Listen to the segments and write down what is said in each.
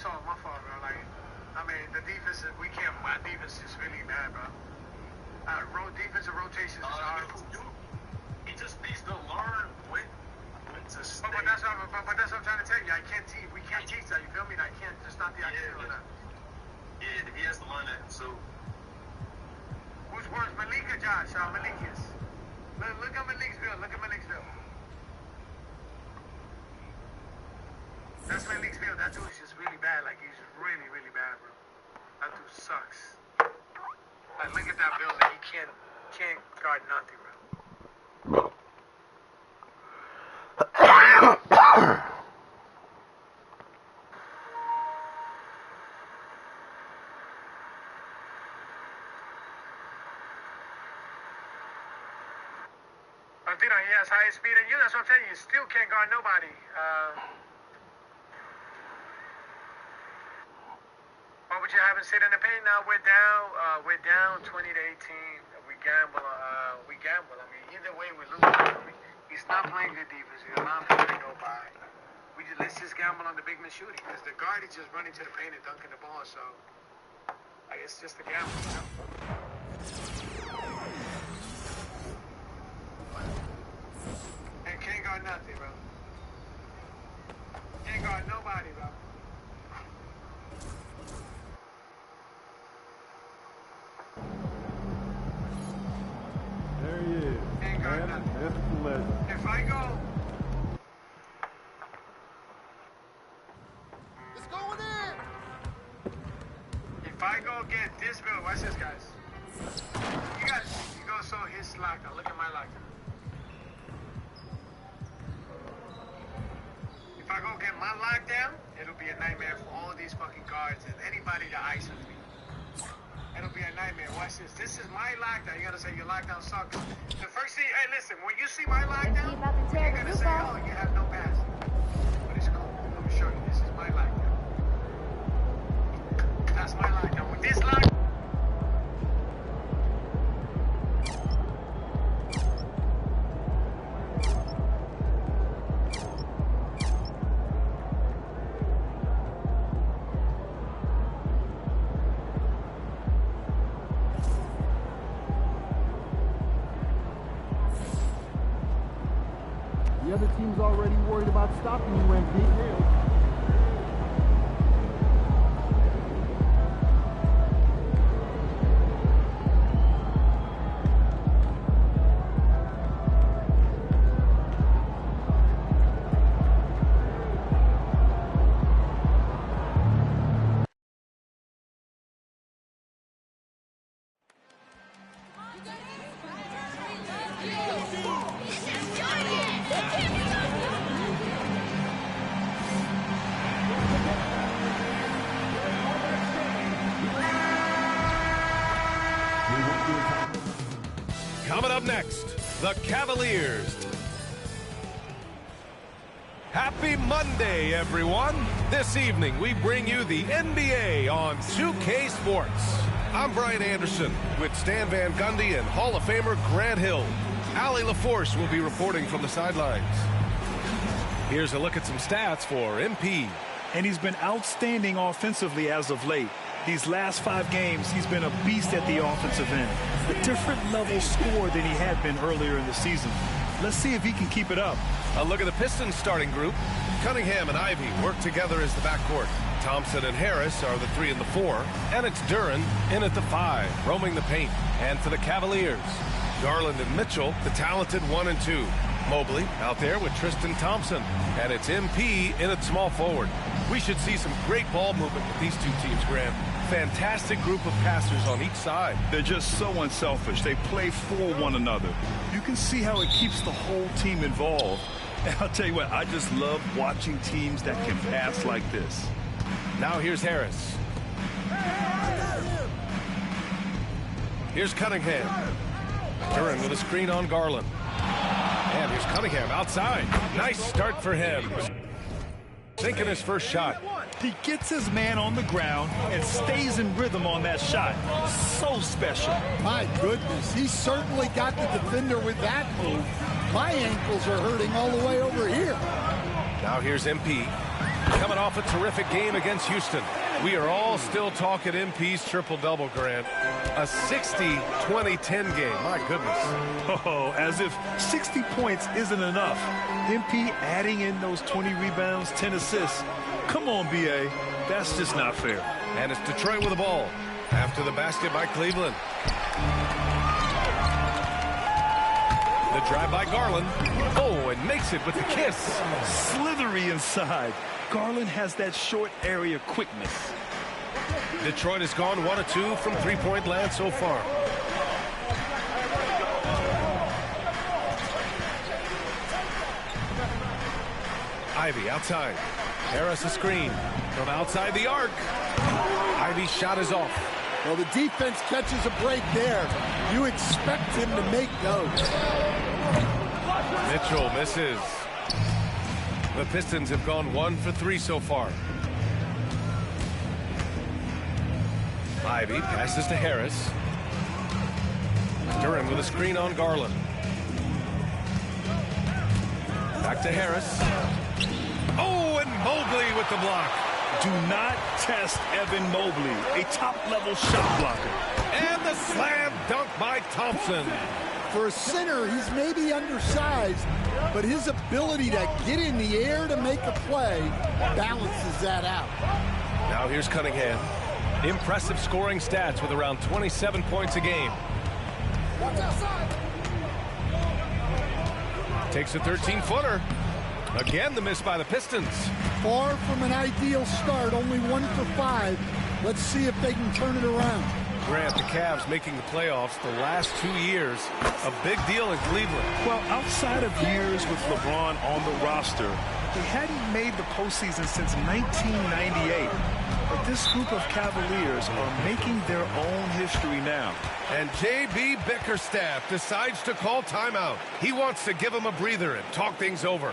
all my fault, bro. Like, I mean, the defense, my defense is really bad, bro. Defensive rotations is hard. He just needs to learn when to stay. But that's what I'm trying to tell you. We can't teach that, you feel me? I can't just not the idea of that. Yeah, he has to learn that, so. Who's worse, Malik or Josh? Malik is. Look at Malik's build. That's Malik's build. That dude's just really bad. Like, he's really, really bad, bro. That dude sucks. Like, look at that build. Like, he can't guard nothing, bro. He has higher speed than you. That's what I'm telling you. You still can't guard nobody. What would you have him sit in the paint? Now we're down 20 to 18. We gamble. I mean, either way we lose. I mean, he's not playing good defense. He's not playing to go by. Let's just gamble on the big man shooting, because the guard is just running to the paint and dunking the ball. So I guess it's just a gamble, you know. And can't guard nothing, bro. Can't guard nobody, bro. There he is. Can't guard nothing. That's the legend. If I go... It's going in! If I go get this build, watch this, guys. You go so his lockdown. Look at my lockdown. If I go get my lockdown, it'll be a nightmare for all these fucking guards and anybody that ice with me. It'll be a nightmare. Watch this. This is my lockdown. You gotta say your lockdown sucks. The first thing, hey, listen, when you see my lockdown, you're gonna say, oh, you have no pass. But it's cool. Let me show you. This is my lockdown. That's my lockdown. With this lockdown, The other team's already worried about stopping you, MP. Coming up next, the Cavaliers. Happy Monday, everyone. This evening, we bring you the NBA on 2K Sports. I'm Brian Anderson with Stan Van Gundy and Hall of Famer Grant Hill. Allie LaForce will be reporting from the sidelines. Here's a look at some stats for MP. And he's been outstanding offensively as of late. These last 5 games, he's been a beast at the offensive end. A different level score than he had been earlier in the season. Let's see if he can keep it up. A look at the Pistons starting group. Cunningham and Ivy work together as the backcourt. Thompson and Harris are the 3 and the 4. And it's Duren in at the 5, roaming the paint. And for the Cavaliers, Garland and Mitchell, the talented 1 and 2. Mobley out there with Tristan Thompson. And it's MP in at small forward. We should see some great ball movement with these two teams, Grant. Fantastic group of passers on each side. They're just so unselfish. They play for one another. You can see how it keeps the whole team involved. And I'll tell you what, I just love watching teams that can pass like this. Now here's Harris. Here's Cunningham. Duren with a screen on Garland. And here's Cunningham outside. Nice start for him. Thinking his first shot. He gets his man on the ground and stays in rhythm on that shot. So special. My goodness, he certainly got the defender with that move. My ankles are hurting all the way over here. Now here's MP. Coming off a terrific game against Houston. We are all still talking MP's triple-double, Grant. A 60-20-10 game. My goodness. Oh, as if 60 points isn't enough. MP adding in those 20 rebounds, 10 assists. Come on, BA. That's just not fair. And it's Detroit with the ball after the basket by Cleveland. The drive by Garland. Oh, and makes it with the kiss. Slithery inside. Garland has that short area quickness. Detroit has gone 1 of 2 from three-point land so far. Ivy outside. Harris a screen from outside the arc. Ivy's shot is off. Well, the defense catches a break there. You expect him to make those. Mitchell misses. The Pistons have gone 1 for 3 so far. Ivy passes to Harris. Duran with a screen on Garland. Back to Harris. Oh, and Mobley with the block. Do not test Evan Mobley, a top-level shot blocker. And the slam dunk by Thompson. For a center, he's maybe undersized, but his ability to get in the air to make a play balances that out. Now here's Cunningham. Impressive scoring stats with around 27 points a game. Takes a 13-footer. Again, the miss by the Pistons. Far from an ideal start, only 1 for 5. Let's see if they can turn it around. Grant, the Cavs making the playoffs the last 2 years. A big deal in Cleveland. Well, outside of years with LeBron on the roster, they hadn't made the postseason since 1998. But this group of Cavaliers are making their own history now. And J.B. Bickerstaff decides to call timeout. He wants to give them a breather and talk things over.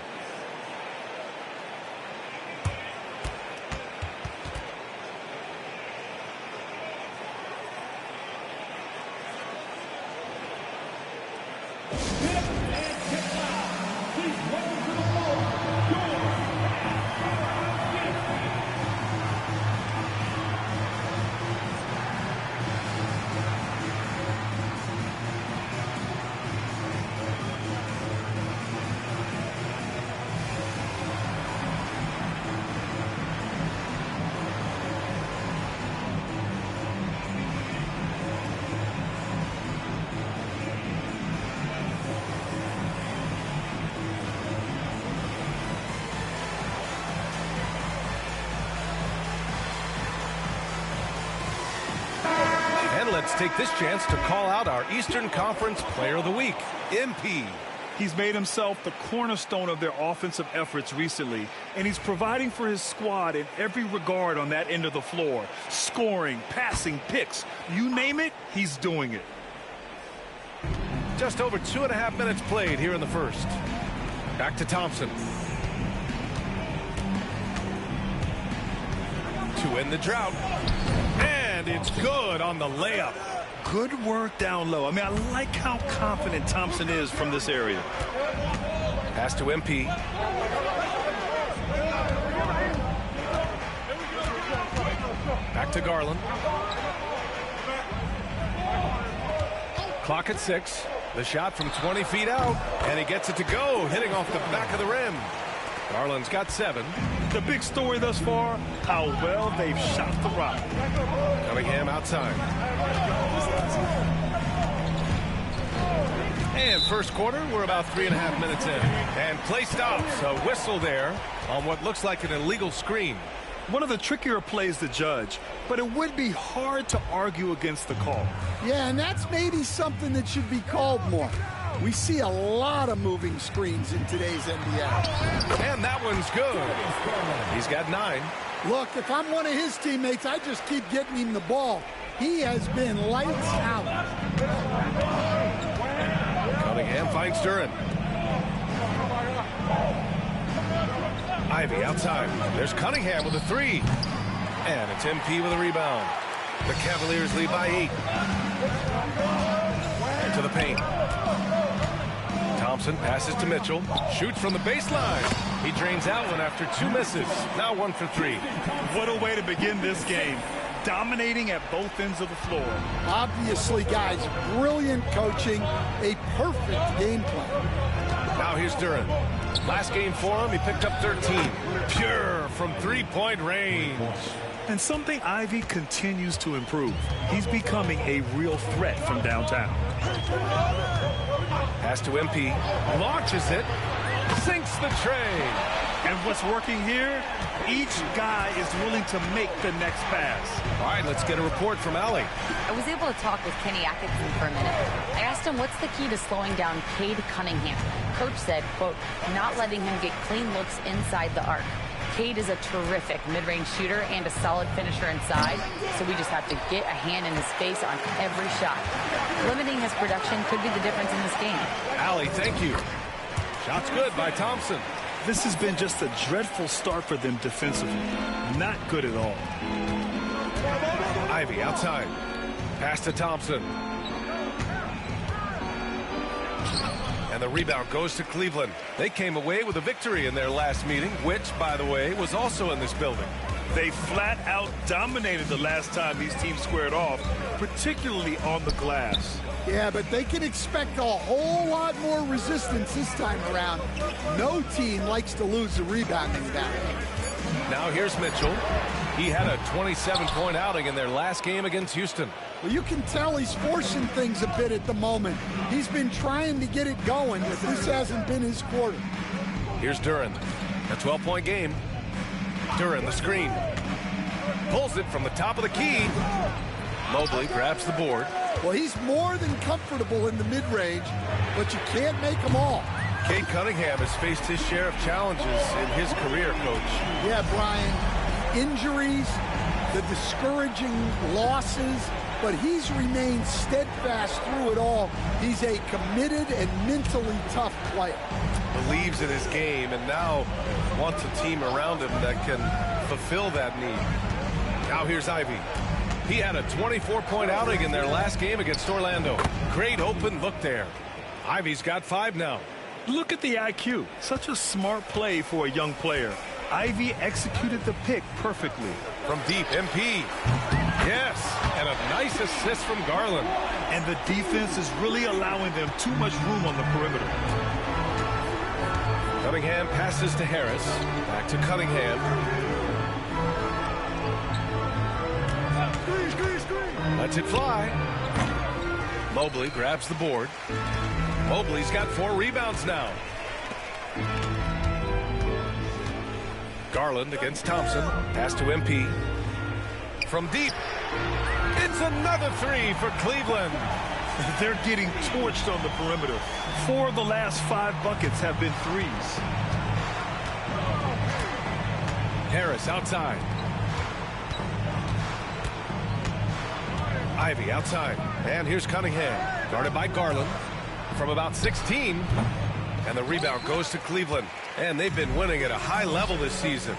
Let's take this chance to call out our Eastern Conference Player of the Week, MP. He's made himself the cornerstone of their offensive efforts recently, and he's providing for his squad in every regard on that end of the floor. Scoring, passing, picks, you name it, he's doing it. Just over 2.5 minutes played here in the first. Back to Thompson. To end the drought. And it's good on the layup. Good work down low. I mean, I like how confident Thompson is from this area. Pass to MP. Back to Garland. Clock at 6. The shot from 20 feet out. And he gets it to go, hitting off the back of the rim. Garland's got 7. The big story thus far, how well they've shot the rock. Cunningham outside. And first quarter, we're about 3.5 minutes in. And play stops. A whistle there on what looks like an illegal screen. One of the trickier plays to judge, but it would be hard to argue against the call. Yeah, and that's maybe something that should be called more. We see a lot of moving screens in today's NBA. And that one's good. He's got 9. Look, if I'm one of his teammates, I just keep getting him the ball. He has been lights out. Cunningham finds Duran. Ivy outside. There's Cunningham with a 3. And it's MP with a rebound. The Cavaliers lead by 8. Into the paint. Thompson passes to Mitchell. Shoots from the baseline. He drains that one after 2 misses. Now 1 for 3. What a way to begin this game. Dominating at both ends of the floor. Obviously, guys, brilliant coaching, a perfect game plan. Now here's Duran. Last game for him, he picked up 13. Pure from 3-point range. And something Ivy continues to improve. He's becoming a real threat from downtown. Pass to MP. Launches it. Sinks the tray. And what's working here? Each guy is willing to make the next pass. All right, let's get a report from Allie. I was able to talk with Kenny Atkinson for a minute. I asked him what's the key to slowing down Cade Cunningham. Coach said, quote, not letting him get clean looks inside the arc. Cade is a terrific mid-range shooter and a solid finisher inside, so we just have to get a hand in his face on every shot. Limiting his production could be the difference in this game. Allie, thank you. Shot's good by Thompson. This has been just a dreadful start for them defensively. Not good at all. Ivy outside. Pass to Thompson. And the rebound goes to Cleveland. They came away with a victory in their last meeting, which, by the way, was also in this building. They flat out dominated the last time these teams squared off, particularly on the glass. Yeah, but they can expect a whole lot more resistance this time around. No team likes to lose a rebounding battle. Now here's Mitchell. He had a 27-point outing in their last game against Houston. Well, you can tell he's forcing things a bit at the moment. He's been trying to get it going, but this hasn't been his quarter. Here's Duran. A 12-point game. Duran, the screen. Pulls it from the top of the key. Mobley grabs the board. Well, he's more than comfortable in the mid-range, but you can't make them all. Cade Cunningham has faced his share of challenges in his career, Coach. Yeah, Brian, injuries, the discouraging losses, but he's remained steadfast through it all. He's a committed and mentally tough player. Believes in his game and now wants a team around him that can fulfill that need. Now here's Ivy. He had a 24-point outing in their last game against Orlando. Great open look there. Ivy's got 5 now. Look at the IQ. Such a smart play for a young player. Ivy executed the pick perfectly. From deep, MP. Yes, and a nice assist from Garland. And the defense is really allowing them too much room on the perimeter. Cunningham passes to Harris. Back to Cunningham. Lets it fly. Mobley grabs the board. Mobley's got 4 rebounds now. Garland against Thompson. Pass to MP. From deep. It's another 3 for Cleveland. They're getting torched on the perimeter. 4 of the last 5 buckets have been threes. Harris outside. Ivy outside. And here's Cunningham. Guarded by Garland. From about 16. And the rebound goes to Cleveland. And they've been winning at a high level this season.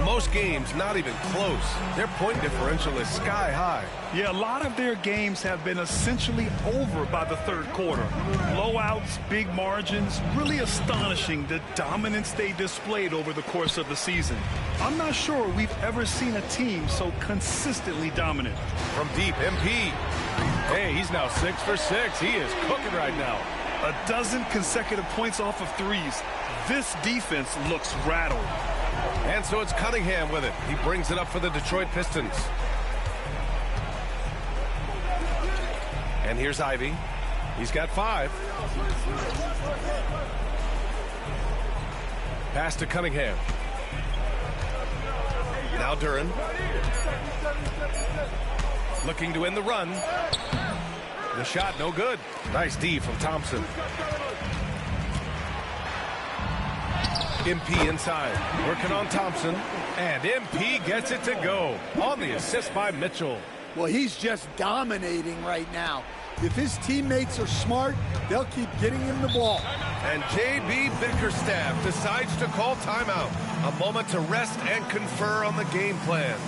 Most games not even close. Their point differential is sky high. Yeah, a lot of their games have been essentially over by the third quarter. Blowouts, big margins, really astonishing the dominance they displayed over the course of the season. I'm not sure we've ever seen a team so consistently dominant. From deep, MP. Hey, he's now 6 for 6. He is cooking right now. A dozen consecutive points off of threes. This defense looks rattled. And so it's Cunningham with it. He brings it up for the Detroit Pistons. And here's Ivy. He's got 5. Pass to Cunningham. Now Duran. Looking to end the run. The shot no good. Nice D from Thompson. MP inside, working on Thompson, and MP gets it to go on the assist by Mitchell. Well, he's just dominating right now. If his teammates are smart, they'll keep getting him the ball. And J.B. Bickerstaff decides to call timeout. A moment to rest and confer on the game plan.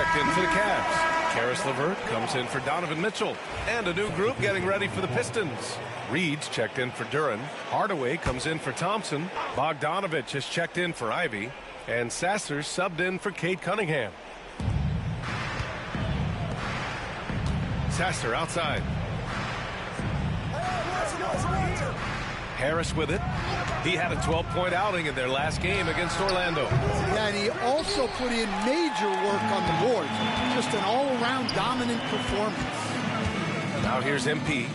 checked in for the Cavs. Karis LeVert comes in for Donovan Mitchell. And a new group getting ready for the Pistons. Reed's checked in for Duren. Hardaway comes in for Thompson. Bogdanovich has checked in for Ivy. And Sasser's subbed in for Cade Cunningham. Sasser outside. Harris with it. He had a 12-point outing in their last game against Orlando. Yeah, and he also put in major work on the board. Just an all-around dominant performance. Now here's MP.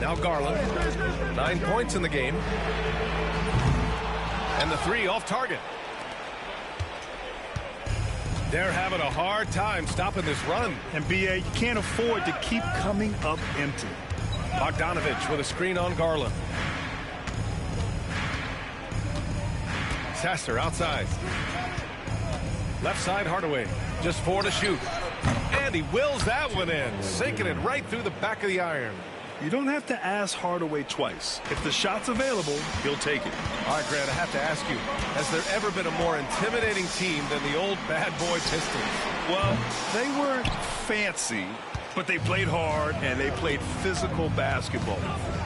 Now Garland. 9 points in the game. And the three off target. They're having a hard time stopping this run. And B.A., you can't afford to keep coming up empty. Bogdanovich with a screen on Garland. Sasser outside. Left side Hardaway. Just 4 to shoot. And he wills that one in, sinking it right through the back of the iron. You don't have to ask Hardaway twice. If the shot's available, he'll take it. All right, Grant, I have to ask you, has there ever been a more intimidating team than the old bad boy Pistons? Well, they weren't fancy, but they played hard and they played physical basketball.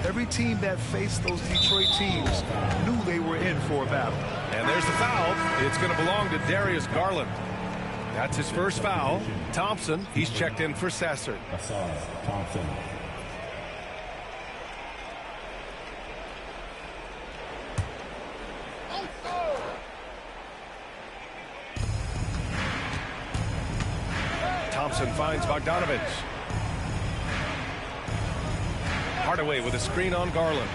Every team that faced those Detroit teams knew they were in for a battle. And there's the foul. It's going to belong to Darius Garland. That's his first foul. Thompson, he's checked in for Sasser. Thompson. Thompson finds Bogdanovich. Hardaway with a screen on Garland.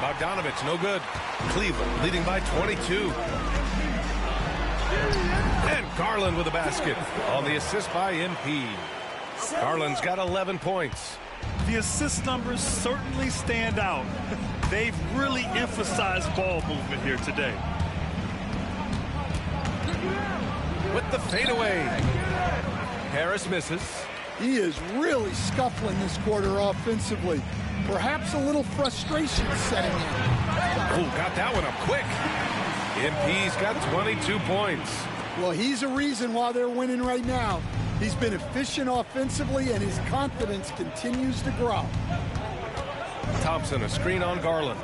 Bogdanovich, no good. Cleveland leading by 22. And Garland with a basket on the assist by MP. Garland's got 11 points. The assist numbers certainly stand out. They've really emphasized ball movement here today. With the fadeaway. Harris misses. He is really scuffling this quarter offensively. Perhaps a little frustration setting in. Oh, got that one up quick. MP's got 22 points. Well, he's a reason why they're winning right now. He's been efficient offensively, and his confidence continues to grow. Thompson, a screen on Garland.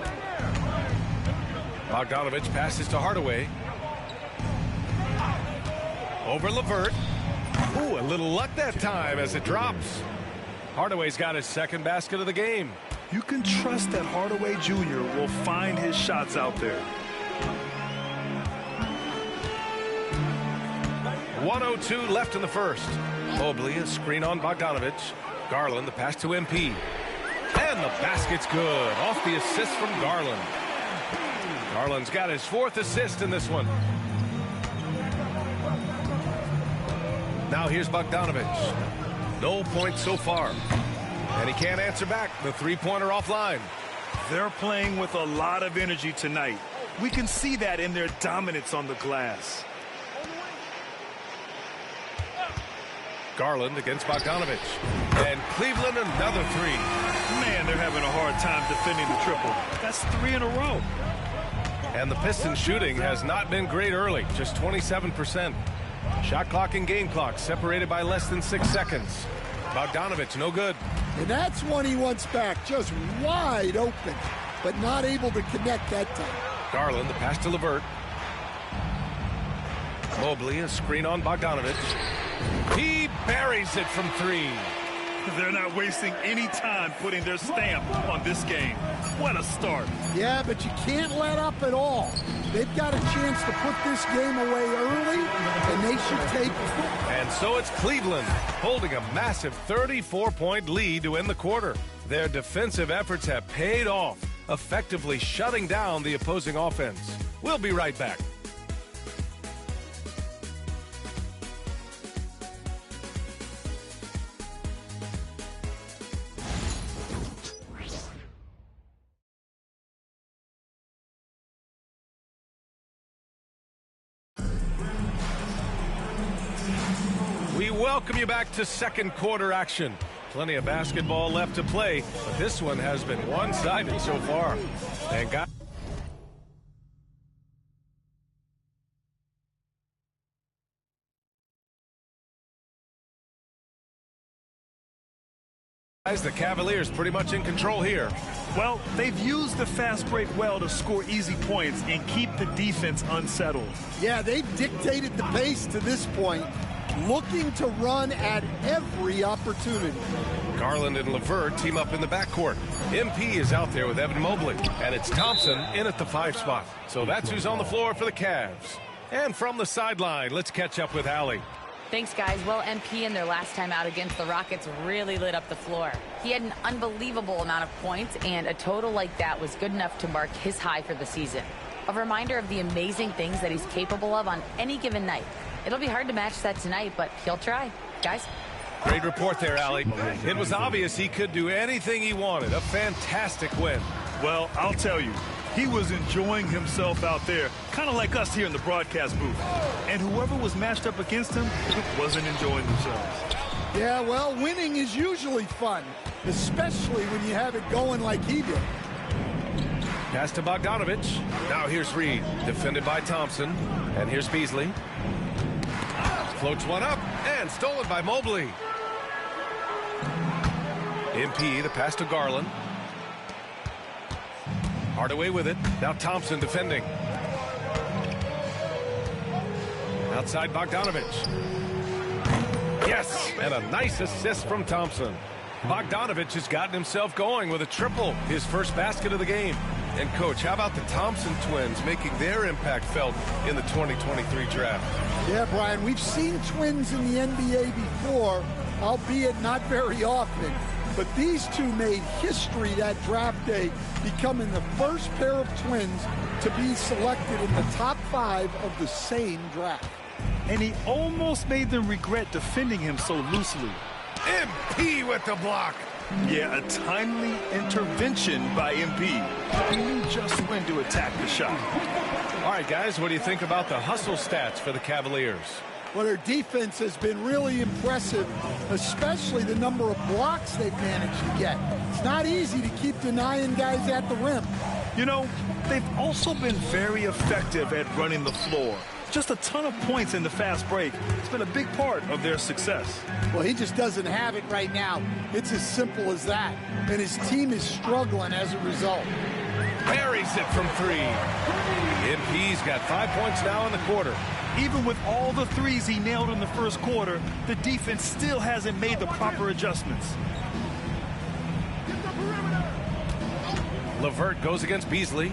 Bogdanovich passes to Hardaway. Over LeVert. Ooh, a little luck that time as it drops. Hardaway's got his second basket of the game. You can trust that Hardaway Jr. will find his shots out there. 1:02 left in the first. Mobley, a screen on Bogdanovich. Garland, the pass to MP. And the basket's good. Off the assist from Garland. Garland's got his fourth assist in this one. Now here's Bogdanovich. No points so far. And he can't answer back. The three-pointer offline. They're playing with a lot of energy tonight. We can see that in their dominance on the glass. Garland against Bogdanovich. And Cleveland another three. Man, they're having a hard time defending the triple. That's 3 in a row. And the Pistons shooting has not been great early. Just 27%. Shot clock and game clock separated by less than 6 seconds. Bogdanovich, no good. And that's one he wants back, just wide open, but not able to connect that time. Garland, the pass to LeVert. Mobley, a screen on Bogdanovich. He buries it from 3. They're not wasting any time putting their stamp on this game. What a start. Yeah, but you can't let up at all. They've got a chance to put this game away early, and they should take it. And so it's Cleveland holding a massive 34-point lead to end the quarter. Their defensive efforts have paid off, effectively shutting down the opposing offense. We'll be right back. We welcome you back to second quarter action. Plenty of basketball left to play, but this one has been one-sided so far. And The Cavaliers pretty much in control here. Well, they've used the fast break well to score easy points and keep the defense unsettled. Yeah, they've dictated the pace to this point, looking to run at every opportunity. Garland and LeVert team up in the backcourt. MP is out there with Evan Mobley, and it's Thompson in at the 5 spot. So that's who's on the floor for the Cavs. And from the sideline, let's catch up with Allie. Thanks, guys. Well, MP in their last time out against the Rockets really lit up the floor. He had an unbelievable amount of points, and a total like that was good enough to mark his high for the season. A reminder of the amazing things that he's capable of on any given night. It'll be hard to match that tonight, but he'll try. Guys? Great report there, Allie. It was obvious he could do anything he wanted. A fantastic win. Well, I'll tell you, he was enjoying himself out there, kind of like us here in the broadcast booth. And whoever was matched up against him wasn't enjoying themselves. Yeah, well, winning is usually fun, especially when you have it going like he did. Pass to Bogdanovich. Now here's Reed, defended by Thompson. And here's Beasley. Floats one up, and stolen by Mobley. MP, the pass to Garland. Hardaway with it. Now Thompson defending. Outside Bogdanovich. Yes, and a nice assist from Thompson. Bogdanovich has gotten himself going with a triple, his first basket of the game. And, Coach, how about the Thompson twins making their impact felt in the 2023 draft? Yeah, Brian, we've seen twins in the NBA before, albeit not very often. But these two made history that draft day, becoming the first pair of twins to be selected in the top 5 of the same draft. And he almost made them regret defending him so loosely. MP with the block. Yeah, a timely intervention by MP. He knew just when to attack the shot. All right, guys, what do you think about the hustle stats for the Cavaliers? Well, their defense has been really impressive, especially the number of blocks they've managed to get. It's not easy to keep denying guys at the rim. You know, they've also been very effective at running the floor. Just a ton of points in the fast break. It's been a big part of their success. Well, he just doesn't have it right now. It's as simple as that. And his team is struggling as a result. Buries it from 3. MP's got 5 points now in the quarter. Even with all the threes he nailed in the first quarter, the defense still hasn't made the proper adjustments. LeVert goes against Beasley.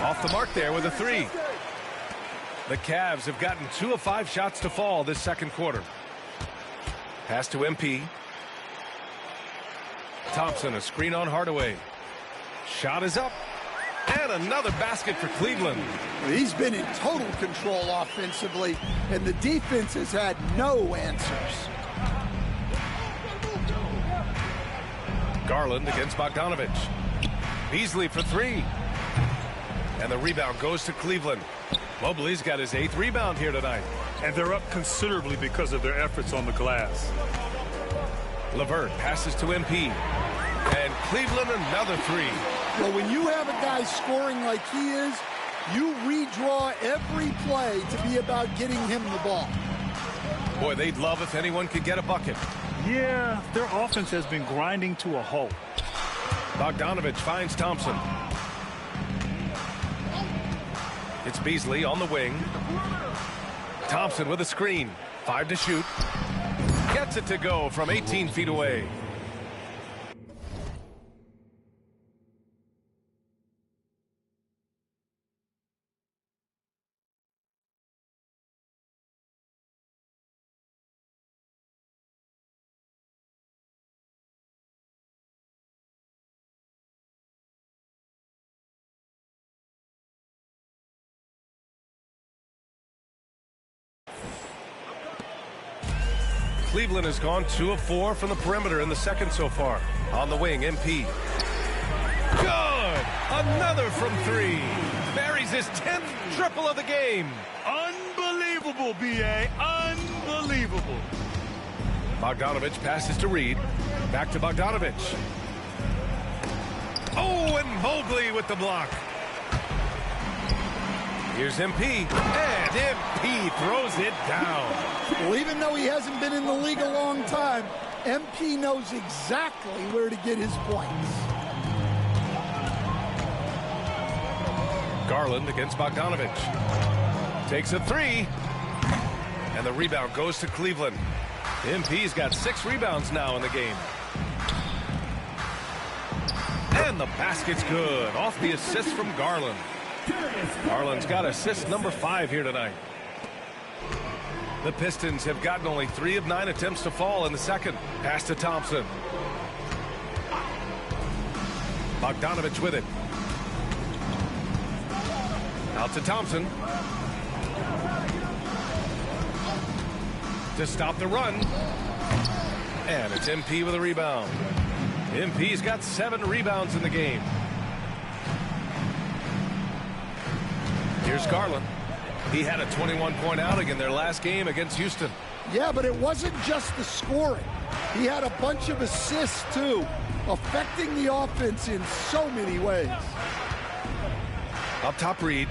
Off the mark there with a 3. The Cavs have gotten 2 of 5 shots to fall this second quarter. Pass to MP. Thompson, a screen on Hardaway. Shot is up. And another basket for Cleveland. He's been in total control offensively, and the defense has had no answers. Garland against Bogdanovich. Beasley for 3. And the rebound goes to Cleveland. Mobley's got his 8th rebound here tonight. And they're up considerably because of their efforts on the glass. LeVert passes to MP. And Cleveland another 3. Well, when you have a guy scoring like he is, you redraw every play to be about getting him the ball. Boy, they'd love if anyone could get a bucket. Yeah, their offense has been grinding to a halt. Bogdanovich finds Thompson. It's Beasley on the wing. Thompson with a screen. 5 to shoot. Gets it to go from 18 feet away. Cleveland has gone 2 of 4 from the perimeter in the second so far. On the wing, MP. Good! Another from 3. Buries his 10th triple of the game. Unbelievable, B.A. Unbelievable. Bogdanovich passes to Reed. Back to Bogdanovich. Oh, and Mobley with the block. Here's MP, and MP throws it down. Well, even though he hasn't been in the league a long time, MP knows exactly where to get his points. Garland against Bogdanovich. Takes a three. And the rebound goes to Cleveland. MP's got 6 rebounds now in the game. And the basket's good. Off the assist from Garland. Garland's got assist number 5 here tonight. The Pistons have gotten only 3 of 9 attempts to fall in the second. Pass to Thompson. Bogdanovich with it. Out to Thompson. To stop the run. And it's MP with a rebound. MP's got 7 rebounds in the game. Here's Garland. He had a 21-point outing in their last game against Houston. Yeah, but it wasn't just the scoring. He had a bunch of assists, too, affecting the offense in so many ways. Up top, Reed.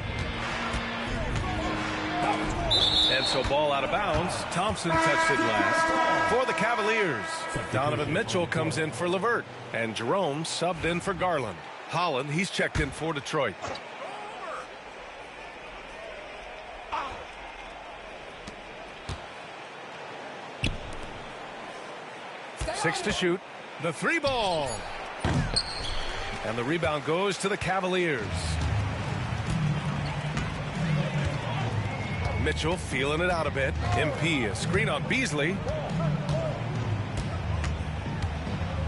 And so ball out of bounds. Thompson touched it last for the Cavaliers. Donovan Mitchell comes in for LeVert. And Jerome subbed in for Garland. Holland, he's checked in for Detroit. Six to shoot. The 3 ball. And the rebound goes to the Cavaliers. Mitchell feeling it out a bit. MP, a screen on Beasley.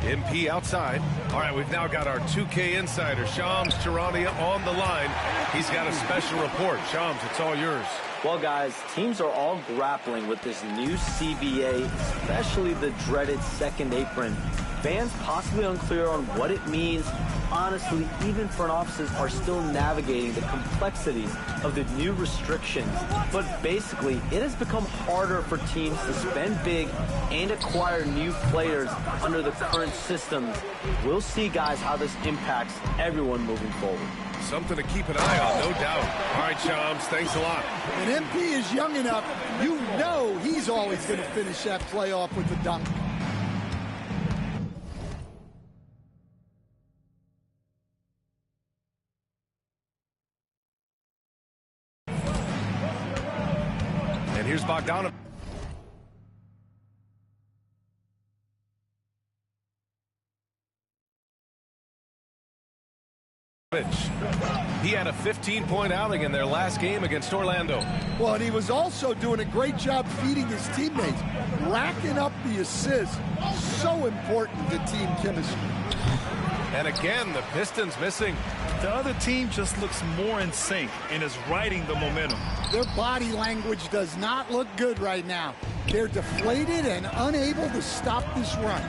MP outside. All right, we've now got our 2K insider, Shams Charania, on the line. He's got a special report. Shams, it's all yours. Well, guys, teams are all grappling with this new CBA, especially the dreaded second apron. Fans possibly unclear on what it means. Honestly, even front offices are still navigating the complexities of the new restrictions. But basically, it has become harder for teams to spend big and acquire new players under the current systems. We'll see, guys, how this impacts everyone moving forward. Something to keep an eye on, no doubt. All right, Shams, thanks a lot. And MP is young enough, you know he's always going to finish that play off with the dunk. And here's Bogdanovich. He had a 15-point outing in their last game against Orlando. Well, and he was also doing a great job feeding his teammates, racking up the assists. So important to team chemistry. And again, the Pistons missing. The other team just looks more in sync and is riding the momentum. Their body language does not look good right now. They're deflated and unable to stop this run.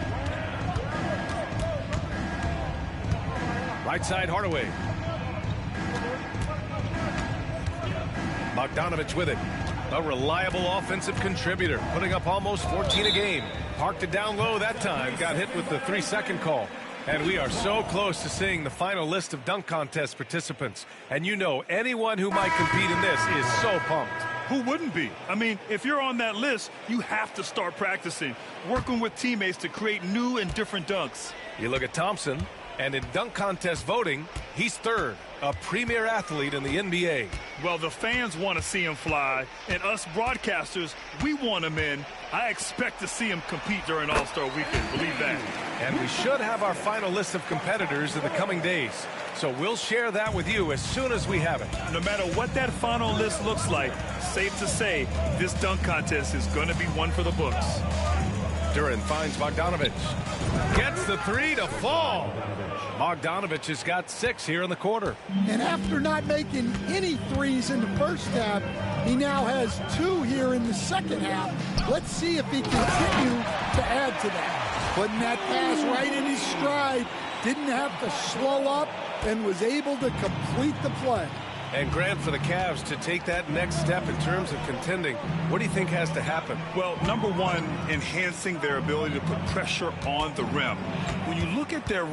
Right side, Hardaway. Bogdanovich with it. A reliable offensive contributor, putting up almost 14 a game. Parked it down low that time. Got hit with the 3-second call. And we are so close to seeing the final list of dunk contest participants. And you know, anyone who might compete in this is so pumped. Who wouldn't be? I mean, if you're on that list, you have to start practicing, working with teammates to create new and different dunks. You look at Thompson, and in dunk contest voting, he's third, a premier athlete in the NBA. Well, the fans want to see him fly, and us broadcasters, we want him in. I expect to see him compete during All-Star Weekend, believe that. And we should have our final list of competitors in the coming days. So we'll share that with you as soon as we have it. No matter what that final list looks like, safe to say, this dunk contest is going to be one for the books. Duran finds Bogdanovich. Gets the 3 to fall. Bogdanovich has got 6 here in the quarter. And after not making any threes in the first half, he now has 2 here in the second half. Let's see if he continues to add to that. Putting that pass right in his stride. Didn't have to slow up and was able to complete the play. And Grant, for the Cavs to take that next step in terms of contending, what do you think has to happen? Well, number one, enhancing their ability to put pressure on the rim. When you look at their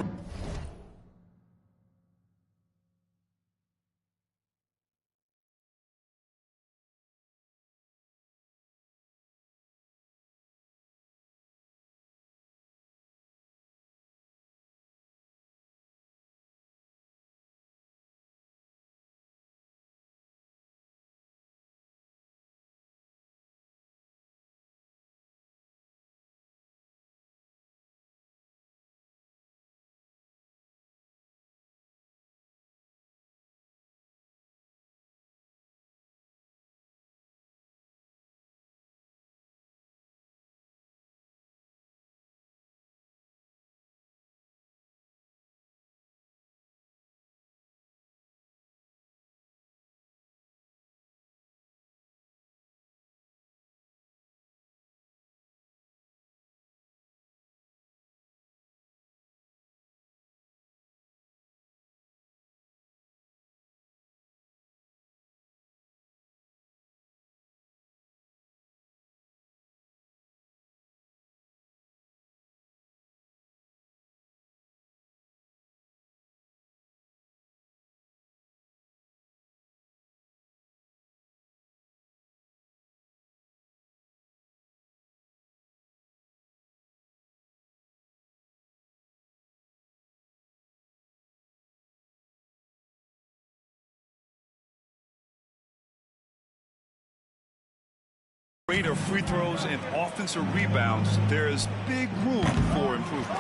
Rate of free throws and offensive rebounds, there is big room for improvement.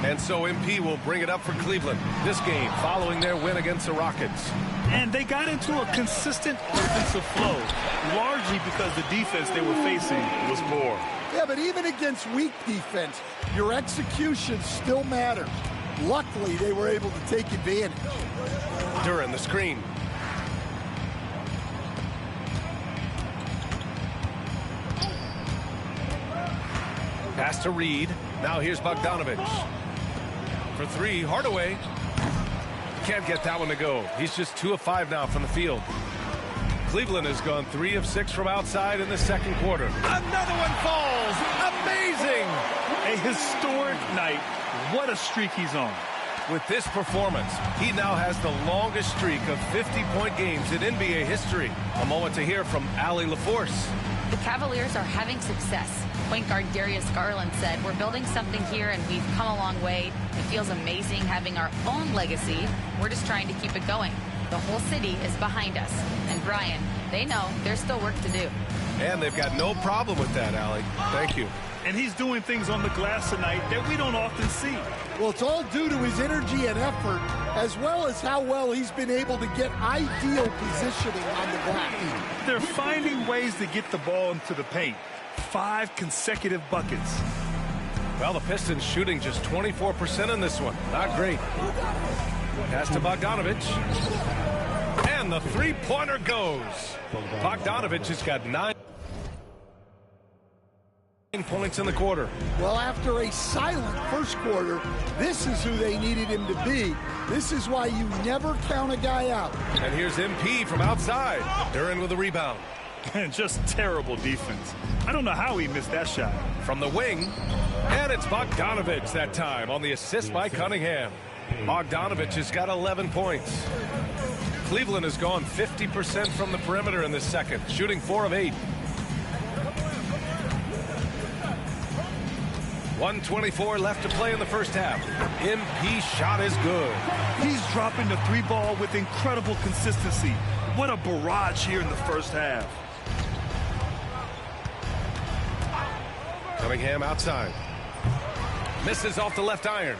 And so MP will bring it up for Cleveland. This game following their win against the Rockets. And they got into a consistent offensive flow, largely because the defense they were facing was poor. Yeah, but even against weak defense, your execution still matters. Luckily, they were able to take advantage. Duran, the screen. Pass to Reed. Now here's Bogdanovich. For three, Hardaway. Can't get that one to go. He's just 2 of 5 now from the field. Cleveland has gone 3 of 6 from outside in the second quarter. Another one falls. Amazing. A historic night. What a streak he's on. With this performance, he now has the longest streak of 50-point games in NBA history. A moment to hear from Allie LaForce. The Cavaliers are having success. Point guard Darius Garland said, "We're building something here and we've come a long way. It feels amazing having our own legacy. We're just trying to keep it going. The whole city is behind us." And Brian, they know there's still work to do. And they've got no problem with that, Allie. Thank you. And he's doing things on the glass tonight that we don't often see. Well, it's all due to his energy and effort, as well as how well he's been able to get ideal positioning on the glass. They're finding ways to get the ball into the paint. 5 consecutive buckets. Well, the Pistons shooting just 24% in this one. Not great. Pass to Bogdanovich. And the three-pointer goes. Bogdanovich has got 9 points in the quarter. Well, after a silent first quarter, this is who they needed him to be. This is why you never count a guy out. And here's MP from outside. Duran with a rebound. And just terrible defense. I don't know how he missed that shot. From the wing. And it's Bogdanovich that time on the assist by Cunningham. Bogdanovich has got 11 points. Cleveland has gone 50% from the perimeter in this second, shooting 4 of 8. 1:24 left to play in the first half. MP shot is good. He's dropping the 3 ball with incredible consistency. What a barrage here in the first half. Cunningham outside. Misses off the left iron.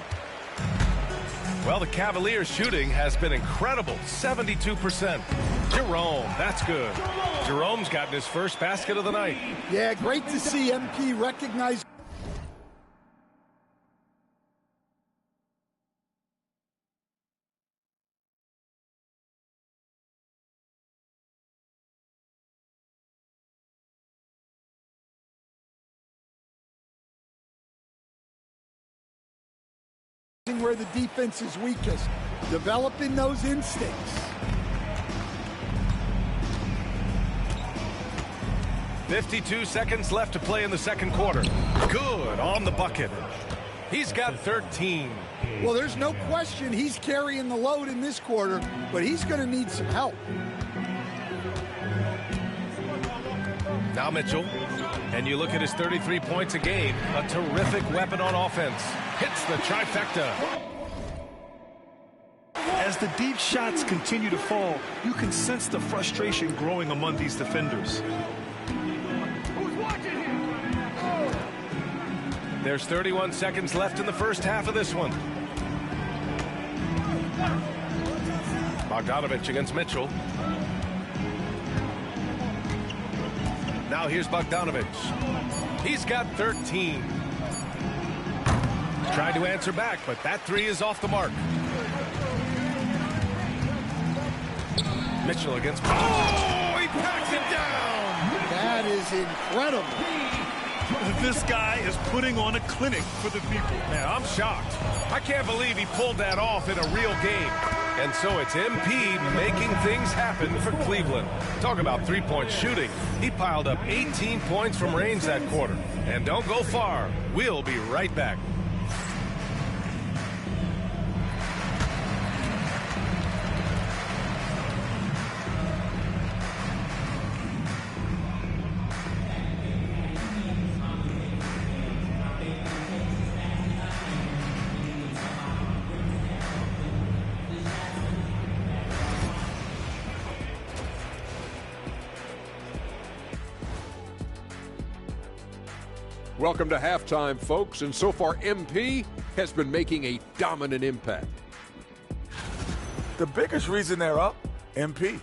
Well, the Cavaliers shooting has been incredible, 72%. Jerome, that's good. Jerome's gotten his first basket of the night. Yeah, great to see MP recognize. Where the defense is weakest, developing those instincts. 52 seconds left to play in the second quarter. Good on the bucket. He's got 13. Well, there's no question he's carrying the load in this quarter, but he's going to need some help. Now Mitchell. And you look at his 33 points a game, a terrific weapon on offense. Hits the trifecta. As the deep shots continue to fall, you can sense the frustration growing among these defenders. There's 31 seconds left in the first half of this one. Bogdanovich against Mitchell. Now here's Bogdanovich. He's got 13. Tried to answer back, but that 3 is off the mark. Mitchell against... Oh, he packs it down! That is incredible. This guy is putting on a clinic for the people. Man, I'm shocked. I can't believe he pulled that off in a real game. And so it's MP making things happen for Cleveland. Talk about three-point shooting. He piled up 18 points from range that quarter. And don't go far. We'll be right back. Welcome to halftime, folks, and so far MP has been making a dominant impact. The biggest reason they're up, MP.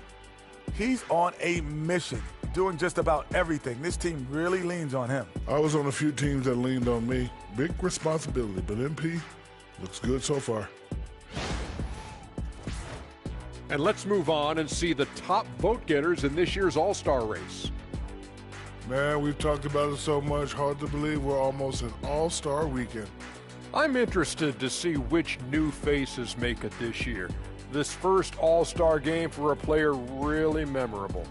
He's on a mission, doing just about everything. This team really leans on him. I was on a few teams that leaned on me. Big responsibility, but MP looks good so far. And let's move on and see the top vote getters in this year's All-Star race. Man, we've talked about it so much, hard to believe we're almost an all-star weekend. I'm interested to see which new faces make it this year. This first All-Star game for a player really memorable.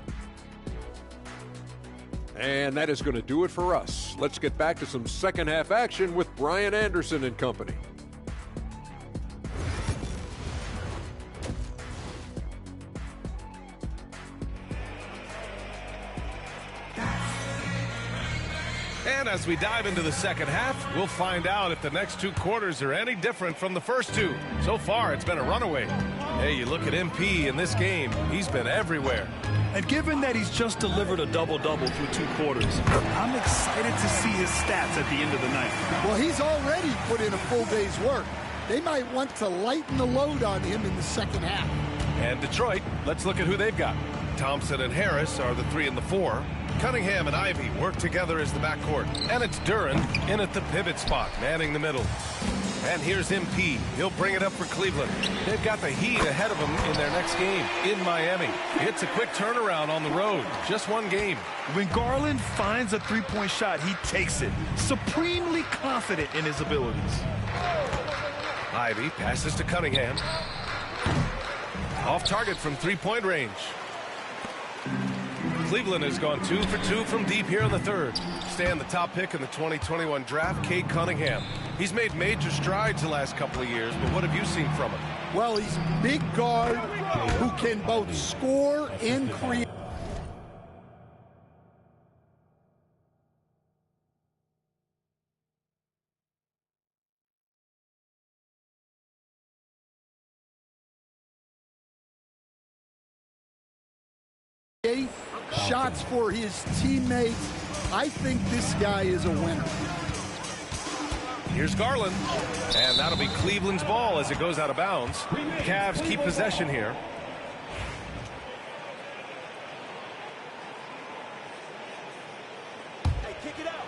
And that is going to do it for us. Let's get back to some second half action with Brian Anderson and company. And as we dive into the second half, we'll find out if the next two quarters are any different from the first two. So far, it's been a runaway. Hey, you look at MP in this game, he's been everywhere. And given that he's just delivered a double-double through 2 quarters, I'm excited to see his stats at the end of the night. Well, he's already put in a full day's work. They might want to lighten the load on him in the second half. And Detroit, let's look at who they've got. Thompson and Harris are the 3 and the 4. Cunningham and Ivy work together as the backcourt. And it's Duren in at the pivot spot, manning the middle. And here's MP. He'll bring it up for Cleveland. They've got the Heat ahead of them in their next game in Miami. It's a quick turnaround on the road. Just 1 game. When Garland finds a three-point shot, he takes it, supremely confident in his abilities. Ivy passes to Cunningham. Off target from 3-point range. Cleveland has gone 2 for 2 from deep here in the third. Staying the top pick in the 2021 draft, Cade Cunningham. He's made major strides the last couple of years, but what have you seen from him? Well, he's a big guard who can both score and create. Shots for his teammates. I think this guy is a winner. Here's Garland, and that'll be Cleveland's ball as it goes out of bounds. Cavs keep possession here. Hey, kick it out.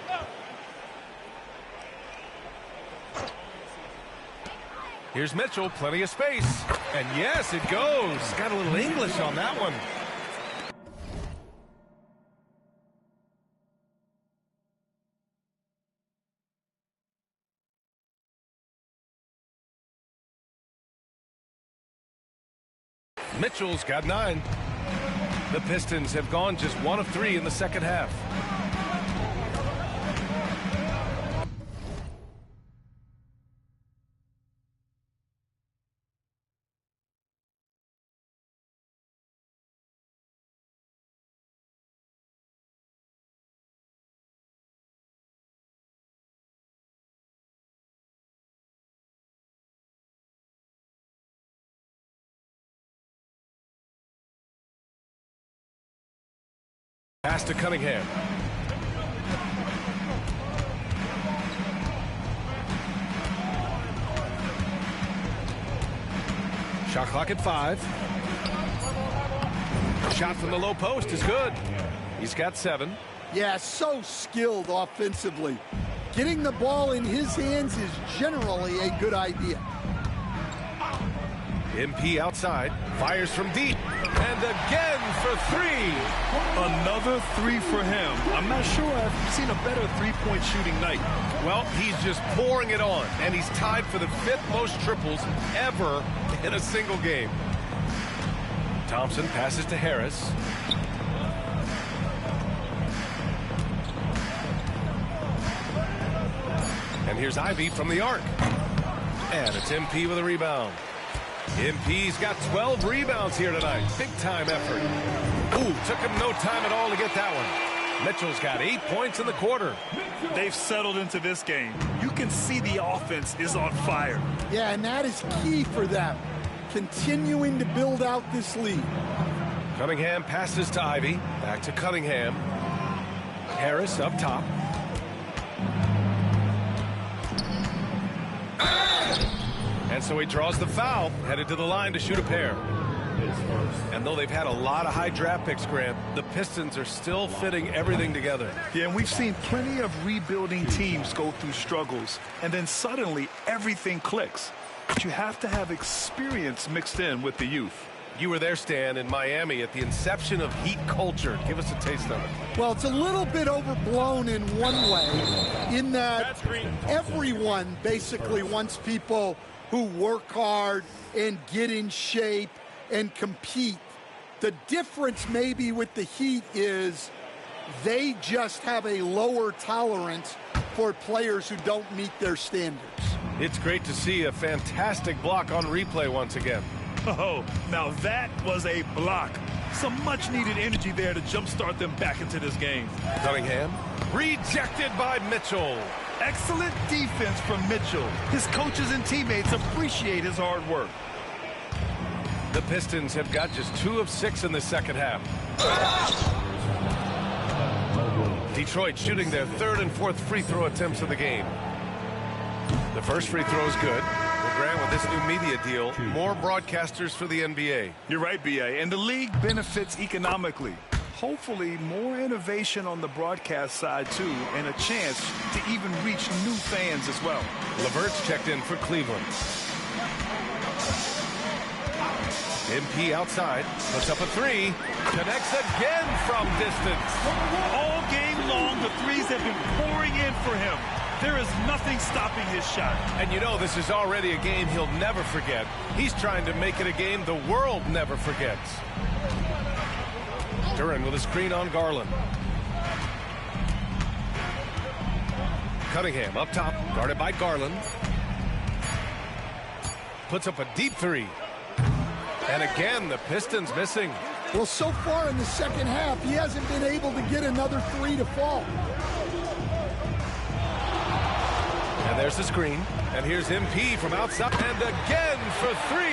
Here's Mitchell, plenty of space. And yes, it goes. Got a little English on that one. Mitchell's got 9. The Pistons have gone just 1 of 3 in the second half. Pass to Cunningham. Shot clock at 5. Shot from the low post is good. He's got 7. Yeah, so skilled offensively. Getting the ball in his hands is generally a good idea. MP outside, fires from deep, and again for 3. Another 3 for him. I'm not sure I've seen a better three-point shooting night. Well, he's just pouring it on, and he's tied for the 5th most triples ever in a single game. Thompson passes to Harris. And here's Ivy from the arc. And it's MP with a rebound. MP's got 12 rebounds here tonight. Big-time effort. Ooh, took him no time at all to get that one. Mitchell's got 8 points in the quarter. They've settled into this game. You can see the offense is on fire. Yeah, and that is key for them. Continuing to build out this lead. Cunningham passes to Ivy. Back to Cunningham. Harris up top. And so he draws the foul, headed to the line to shoot a pair. And though they've had a lot of high draft picks, Grant, the Pistons are still fitting everything together. Yeah, and we've seen plenty of rebuilding teams go through struggles, and then suddenly everything clicks. But you have to have experience mixed in with the youth. You were there, Stan, in Miami at the inception of Heat culture. Give us a taste of it. Well, it's a little bit overblown in one way, in that everyone basically wants people who work hard and get in shape and compete. The difference maybe with the Heat is they just have a lower tolerance for players who don't meet their standards. It's great to see a fantastic block on replay once again. Oh, now that was a block. Some much-needed energy there to jumpstart them back into this game. Cunningham, rejected by Mitchell. Excellent defense from Mitchell. His coaches and teammates appreciate his hard work. The Pistons have got just 2 of 6 in the second half. Detroit shooting their 3rd and 4th free throw attempts of the game. The first free throw is good. Well, Grant, with this new media deal, more broadcasters for the NBA. You're right, B.A., and the league benefits economically. Hopefully, more innovation on the broadcast side, too, and a chance to even reach new fans as well. LeVert's checked in for Cleveland. MP outside, puts up a 3, connects again from distance. All game long, the threes have been pouring in for him. There is nothing stopping his shot. And you know this is already a game he'll never forget. He's trying to make it a game the world never forgets. Duran with a screen on Garland. Cunningham up top, guarded by Garland. Puts up a deep 3. And again, the Pistons missing. Well, so far in the second half, he hasn't been able to get another 3 to fall. And there's the screen. And here's MP from outside. And again for 3.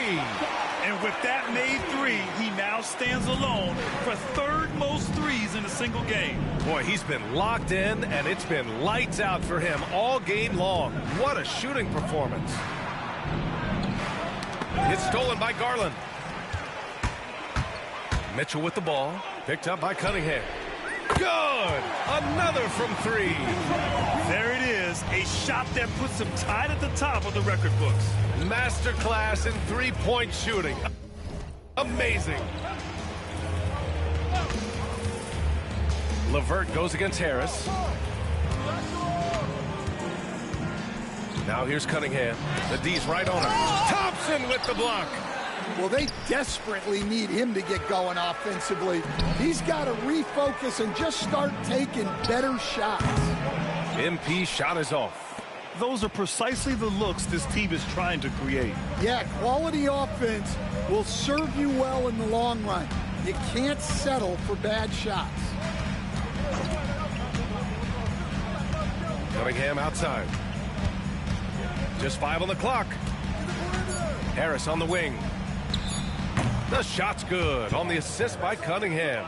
And with that made 3, he now stands alone for 3rd most threes in a single game. Boy, he's been locked in, and it's been lights out for him all game long. What a shooting performance. It's stolen by Garland. Mitchell with the ball, picked up by Cunningham. Good! Another from 3. There it is, a shot that puts him tied at the top of the record books. Masterclass in three-point shooting. Amazing. LeVert goes against Harris. Now here's Cunningham. The D's right on her. Thompson with the block. Well, they desperately need him to get going offensively. He's got to refocus and just start taking better shots. MP shot is off. Those are precisely the looks this team is trying to create. Yeah, quality offense will serve you well in the long run. You can't settle for bad shots. Cunningham outside. Just 5 on the clock. Harris on the wing. The shot's good on the assist by Cunningham.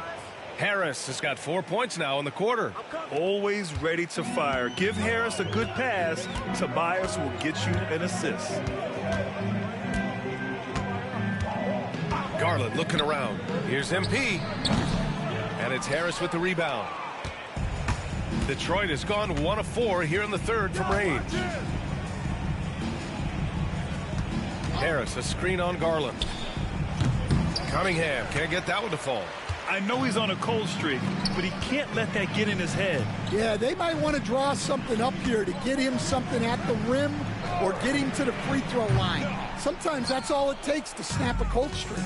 Harris has got 4 points now in the quarter. Always ready to fire. Give Harris a good pass. Tobias will get you an assist. Garland looking around. Here's MP. And it's Harris with the rebound. Detroit has gone 1 of 4 here in the third from range. Harris, a screen on Garland. Cunningham can't get that one to fall. I know he's on a cold streak, but he can't let that get in his head. Yeah, they might want to draw something up here to get him something at the rim or get him to the free throw line. Sometimes that's all it takes to snap a cold streak.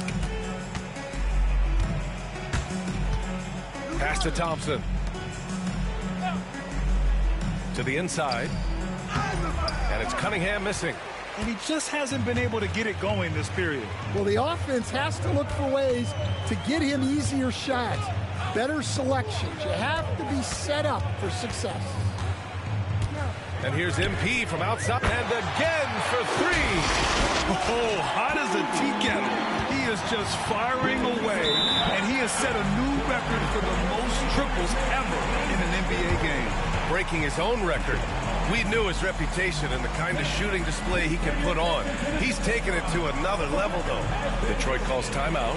Pass to Thompson. To the inside. And it's Cunningham missing. And he just hasn't been able to get it going this period. Well, the offense has to look for ways to get him easier shots, better selections. You have to be set up for success. And here's MP from outside, and again for 3. Oh, hot as a tea kettle. He is just firing away, and he has set a new record for the most triples ever in an NBA game. Breaking his own record. We knew his reputation and the kind of shooting display he can put on. He's taken it to another level, though. Detroit calls timeout.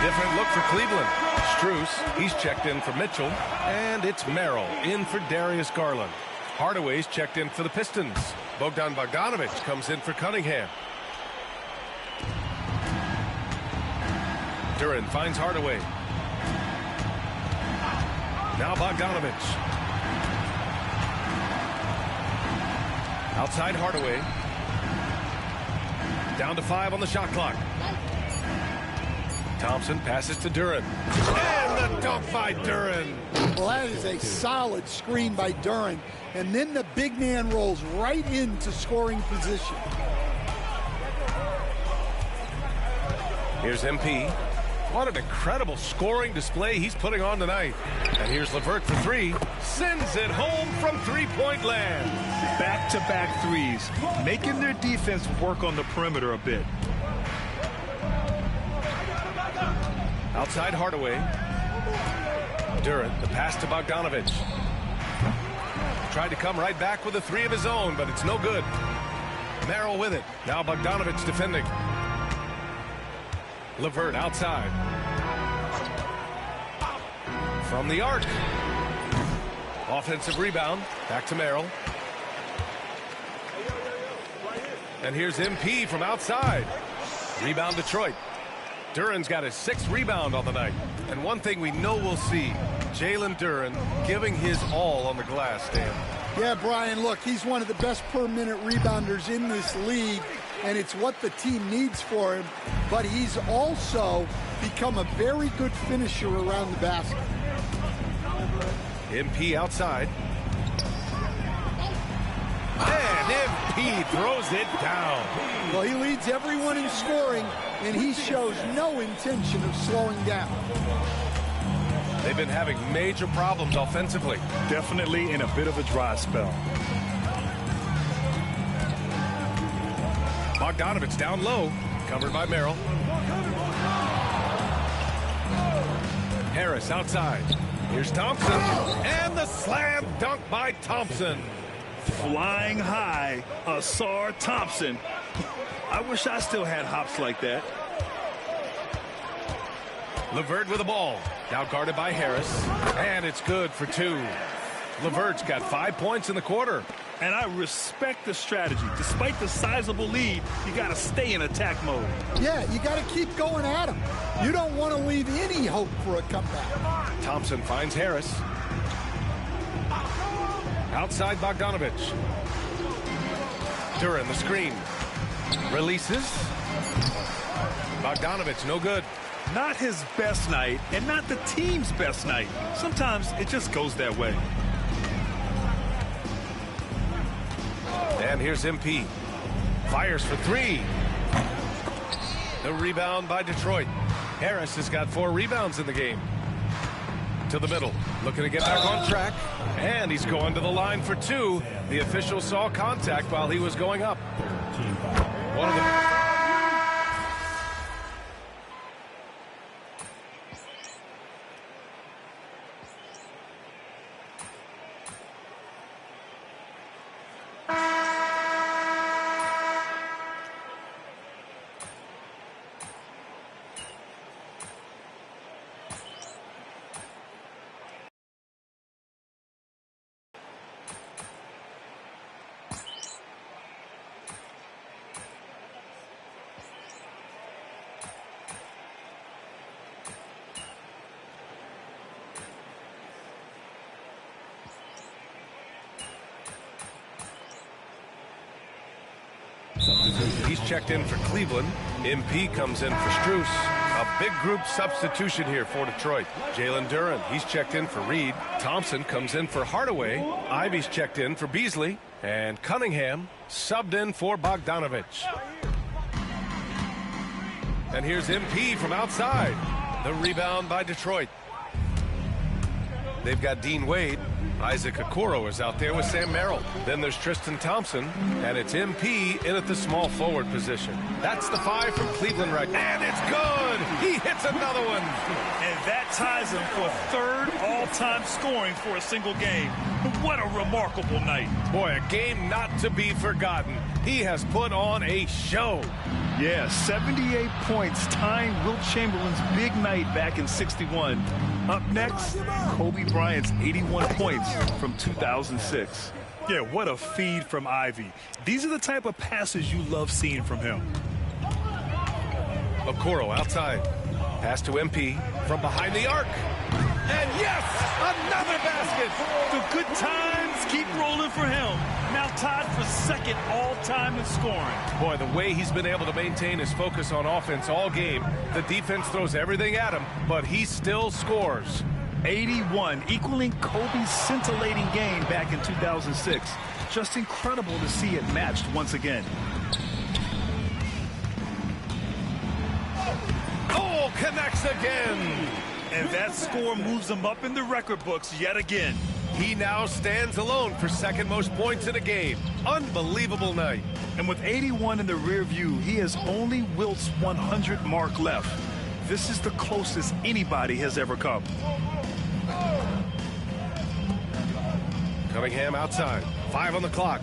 Different look for Cleveland. Strus, he's checked in for Mitchell. And it's Merrill in for Darius Garland. Hardaway's checked in for the Pistons. Bogdan Bogdanović comes in for Cunningham. Duren finds Hardaway. Now Bogdanović. Outside Hardaway. Down to 5 on the shot clock. Thompson passes to Duren. And the dunk by Duren. Well, that is a solid screen by Duren. And then the big man rolls right into scoring position. Here's MP. What an incredible scoring display he's putting on tonight. And here's LeVert for 3. Sends it home from three-point land. Back-to-back threes, making their defense work on the perimeter a bit. Outside Hardaway. Duren, the pass to Bogdanović. Tried to come right back with a 3 of his own, but it's no good. Merrill with it. Now Bogdanović defending. LeVert outside. From the arc. Offensive rebound. Back to Merrill. And here's MP from outside. Rebound Detroit. Duren's got his 6th rebound on the night. And one thing we know we'll see, Jalen Duren giving his all on the glass, Dan. Yeah, Brian, look, he's one of the best per-minute rebounders in this league, and it's what the team needs for him. But he's also become a very good finisher around the basket. MP outside. And MP throws it down. Well, he leads everyone in scoring, and he shows no intention of slowing down. They've been having major problems offensively. Definitely in a bit of a dry spell. Bogdanović down low, covered by Merrill. Harris outside. Here's Thompson, and the slam dunk by Thompson. Flying high, Asar Thompson. I wish I still had hops like that. LeVert with the ball. Now guarded by Harris. And it's good for 2. LeVert's got 5 points in the quarter. And I respect the strategy. Despite the sizable lead, you got to stay in attack mode. Yeah, you got to keep going at him. You don't want to leave any hope for a comeback. Thompson finds Harris. Outside Bogdanović. Duren the screen. Releases. Bogdanović no good. Not his best night and not the team's best night. Sometimes it just goes that way. And here's MP. Fires for 3. The rebound by Detroit. Harris has got 4 rebounds in the game. To the middle. Looking to get back on track. And he's going to the line for 2. The official saw contact while he was going up. One of the... He's checked in for Cleveland. MP comes in for Strus. A big group substitution here for Detroit. Jalen Duren, he's checked in for Reed. Thompson comes in for Hardaway. Ivy's checked in for Beasley. And Cunningham subbed in for Bogdanovich. And here's MP from outside. The rebound by Detroit. They've got Dean Wade. Isaac Okoro is out there with Sam Merrill. Then there's Tristan Thompson, and it's MP in at the small forward position. That's the 5 from Cleveland right now. And it's good! He hits another one! And that ties him for 3rd all-time scoring for a single game. What a remarkable night. Boy, a game not to be forgotten. He has put on a show. Yeah, 78 points, tying Wilt Chamberlain's big night back in '61. Up next, Kobe Bryant's 81 points from 2006. Yeah, what a feed from Ivy. These are the type of passes you love seeing from him. Okoro outside. Pass to MP from behind the arc. And yes, another basket. The good times keep rolling for him. Now tied for 2nd all-time in scoring. Boy, the way he's been able to maintain his focus on offense all game, the defense throws everything at him, but he still scores. 81, equaling Kobe's scintillating game back in 2006. Just incredible to see it matched once again. Oh, connects again. And that score moves him up in the record books yet again. He now stands alone for 2nd most points in a game. Unbelievable night. And with 81 in the rear view, he has only Wilt's 100 mark left. This is the closest anybody has ever come. Cunningham outside. 5 on the clock.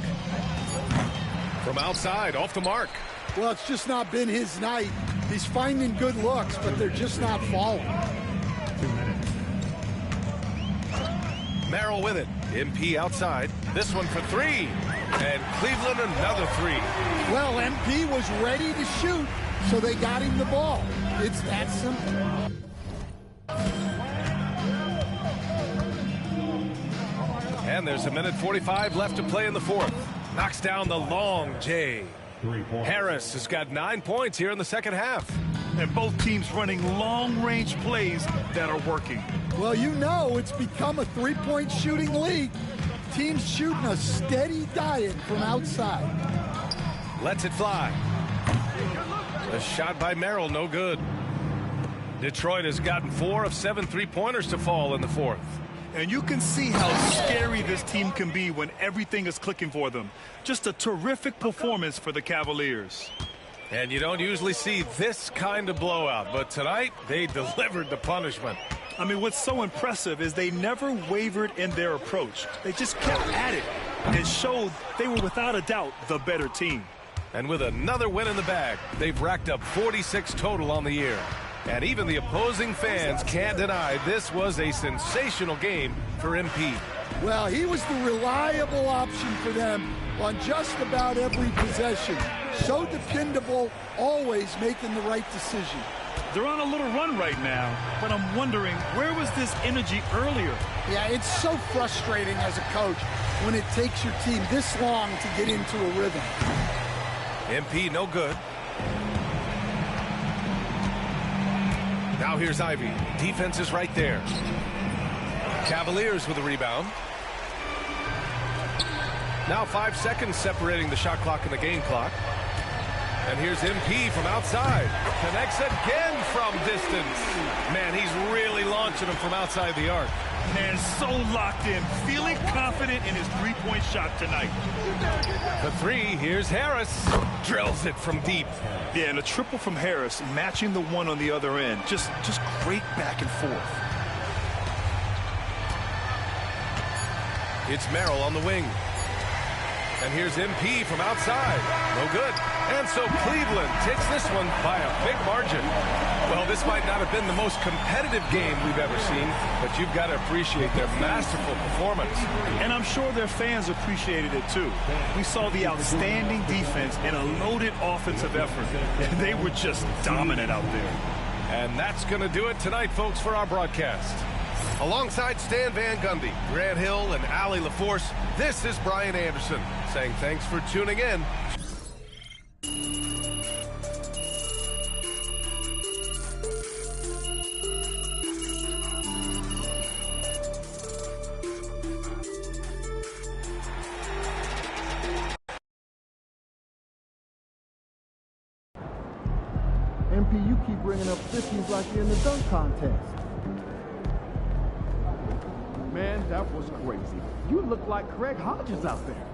From outside, off the mark. Well, it's just not been his night. He's finding good looks, but they're just not falling. Merrill with it. MP outside. This one for 3. And Cleveland another 3. Well, MP was ready to shoot, so they got him the ball. It's that simple. And there's 1:45 left to play in the 4th. Knocks down the long J. Harris has got 9 points here in the 2nd half. And both teams running long-range plays that are working. Well, you know it's become a 3-point shooting league. Teams shooting a steady diet from outside. Lets it fly. A shot by Merrill, no good. Detroit has gotten 4 of 7 3-pointers to fall in the 4th. And you can see how scary this team can be when everything is clicking for them. Just a terrific performance for the Cavaliers. And you don't usually see this kind of blowout, but tonight they delivered the punishment. I mean, what's so impressive is they never wavered in their approach. They just kept at it and showed they were without a doubt the better team. And with another win in the bag, they've racked up 46 total on the year. And even the opposing fans can't deny this was a sensational game for MP. Well, he was the reliable option for them on just about every possession. So dependable, always making the right decision. They're on a little run right now, but I'm wondering, where was this energy earlier? Yeah, it's so frustrating as a coach when it takes your team this long to get into a rhythm. MP no good. Now here's Ivy. Defense is right there. Cavaliers with a rebound. Now 5 seconds separating the shot clock and the game clock. And here's MP from outside. Connects again from distance. Man, he's really launching them from outside the arc. And so locked in, feeling confident in his three-point shot tonight. The 3, here's Harris. Drills it from deep. Yeah, and a triple from Harris, matching the one on the other end. Just great back and forth. It's Merrill on the wing. And here's MP from outside. No good. And so Cleveland takes this one by a big margin. Well, this might not have been the most competitive game we've ever seen, but you've got to appreciate their masterful performance. And I'm sure their fans appreciated it too. We saw the outstanding defense and a loaded offensive effort. And they were just dominant out there. And that's going to do it tonight, folks, for our broadcast. Alongside Stan Van Gundy, Grant Hill, and Allie LaForce, this is Brian Anderson saying thanks for tuning in. keep bringing up 50s like you're in the dunk contest. Man, that was crazy. You look like Craig Hodges out there.